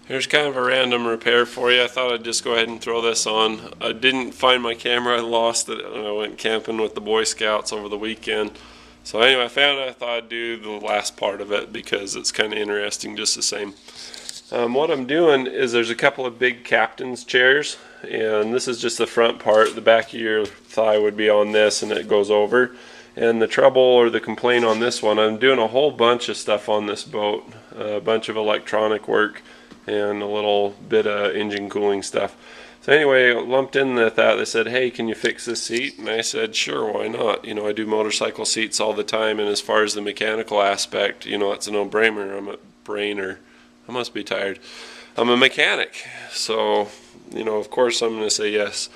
Here's kind of a random repair for you. I thought I'd just go ahead and throw this on. I didn't find my camera. I lost it when I went camping with the Boy Scouts over the weekend. So anyway, I found it. I thought I'd do the last part of it because it's kind of interesting just the same. What I'm doing is there's a couple of big captain's chairs, and this is just the front part. The back of your thigh would be on this, and it goes over. And the trouble or the complaint on this one, I'm doing a whole bunch of stuff on this boat, a bunch of electronic work and a little bit of engine cooling stuff. So anyway, lumped in with that, they said, hey, can you fix this seat? And I said, sure, why not? You know, I do motorcycle seats all the time, and as far as the mechanical aspect, you know, it's a no-brainer. I must be tired. I'm a mechanic, so, you know, of course I'm going to say yes.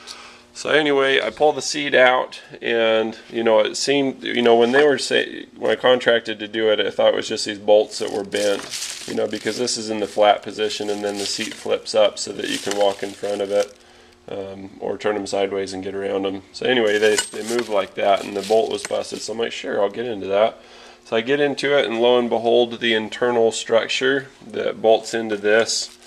So anyway, I pulled the seat out, and you know, it seemed, you know, when I contracted to do it, I thought it was just these bolts that were bent, you know, because this is in the flat position, and then the seat flips up so that you can walk in front of it, or turn them sideways and get around them. So anyway, they move like that, and the bolt was busted. So I'm like, sure, I'll get into that. So I get into it, and lo and behold, the internal structure that bolts into this.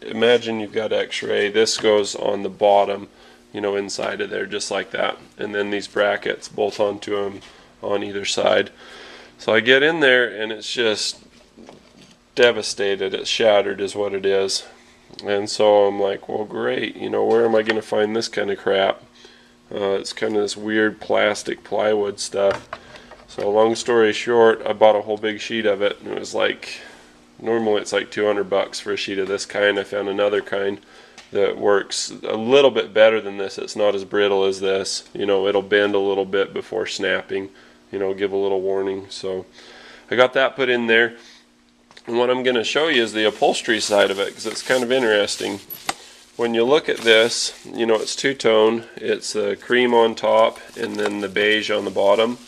Imagine you've got X-ray. This goes on the bottom, you know, inside of there, just like that, and then these brackets bolt onto them on either side. So I get in there, and it's just devastated. It's shattered is what it is. And so I'm like, well, great, you know, where am I going to find this kind of crap? It's kind of this weird plastic plywood stuff. So long story short, I bought a whole big sheet of it, and it was like, normally it's like $200 for a sheet of this kind. I found another kind that works a little bit better than this. It's not as brittle as this. You know, it'll bend a little bit before snapping, you know, give a little warning. So I got that put in there. And what I'm going to show you is the upholstery side of it, because it's kind of interesting. When you look at this, you know, it's two-tone. It's cream on top and then the beige on the bottom.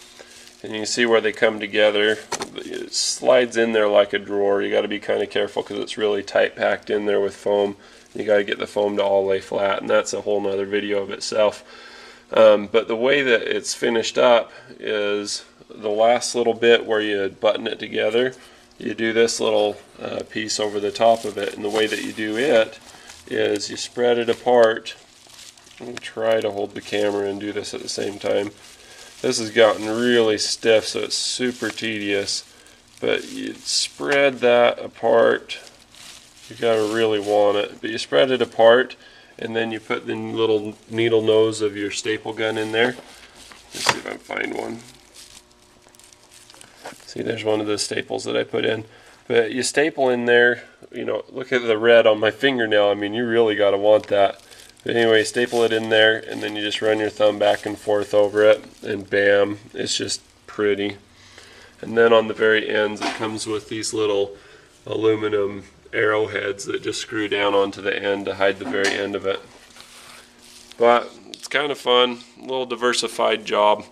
And you can see where they come together. It slides in there like a drawer. You got to be kind of careful because it's really tight packed in there with foam. You got to get the foam to all lay flat, and that's a whole nother video of itself. But the way that it's finished up is the last little bit where you button it together. You do this little piece over the top of it, and the way that you do it is you spread it apart. Let me try to hold the camera and do this at the same time. This has gotten really stiff, so it's super tedious, but you spread that apart. You gotta really want it, but you spread it apart, and then you put the little needle nose of your staple gun in there. Let's see if I can find one. See, there's one of the staples that I put in. But you staple in there, you know, look at the red on my fingernail. I mean, you really gotta want that. But anyway, staple it in there, and then you just run your thumb back and forth over it, and bam, it's just pretty. And then on the very ends, it comes with these little aluminum arrowheads that just screw down onto the end to hide the very end of it. But it's kind of fun, a little diversified job,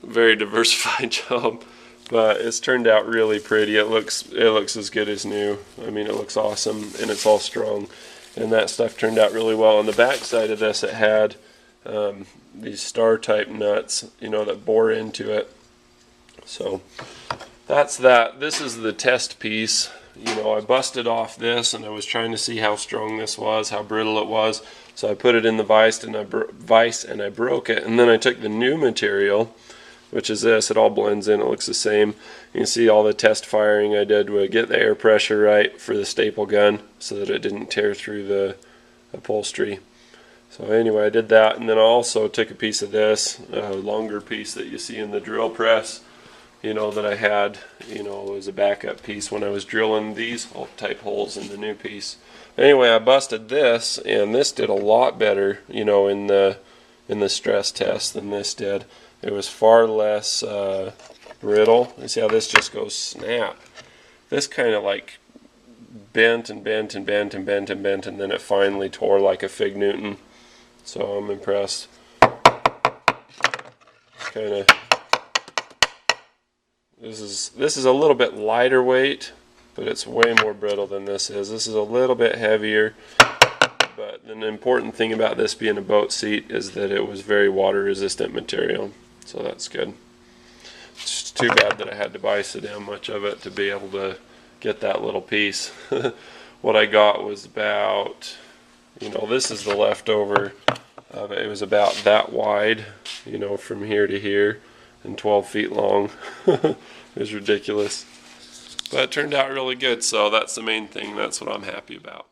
very diversified job, but it's turned out really pretty. It looks as good as new. I mean, it looks awesome, and it's all strong, and that stuff turned out really well. On the back side of this, it had these star type nuts, you know, that bore into it. So that's that. This is the test piece. You know, I busted off this, and I was trying to see how strong this was, how brittle it was. So I put it in the vise, and I broke it. And then I took the new material, which is this. It all blends in. It looks the same. You can see all the test firing I did to get the air pressure right for the staple gun so that it didn't tear through the upholstery. So anyway, I did that, and then I also took a piece of this, a longer piece that you see in the drill press, you know, that I had, you know, as a backup piece when I was drilling these type holes in the new piece. Anyway, I busted this, and this did a lot better, you know, in the stress test than this did. It was far less brittle. You see how this just goes snap. This kind of like bent and bent and bent and bent and bent, and then it finally tore like a fig Newton. So I'm impressed. Kind of. This is a little bit lighter weight, but it's way more brittle than this is. This is a little bit heavier, but the important thing about this being a boat seat is that it was very water resistant material, so that's good. It's too bad that I had to buy so damn much of it to be able to get that little piece. What I got was about, this is the leftover of it. It was about that wide, from here to here, and 12 feet long. It was ridiculous. But it turned out really good, so that's the main thing. That's what I'm happy about.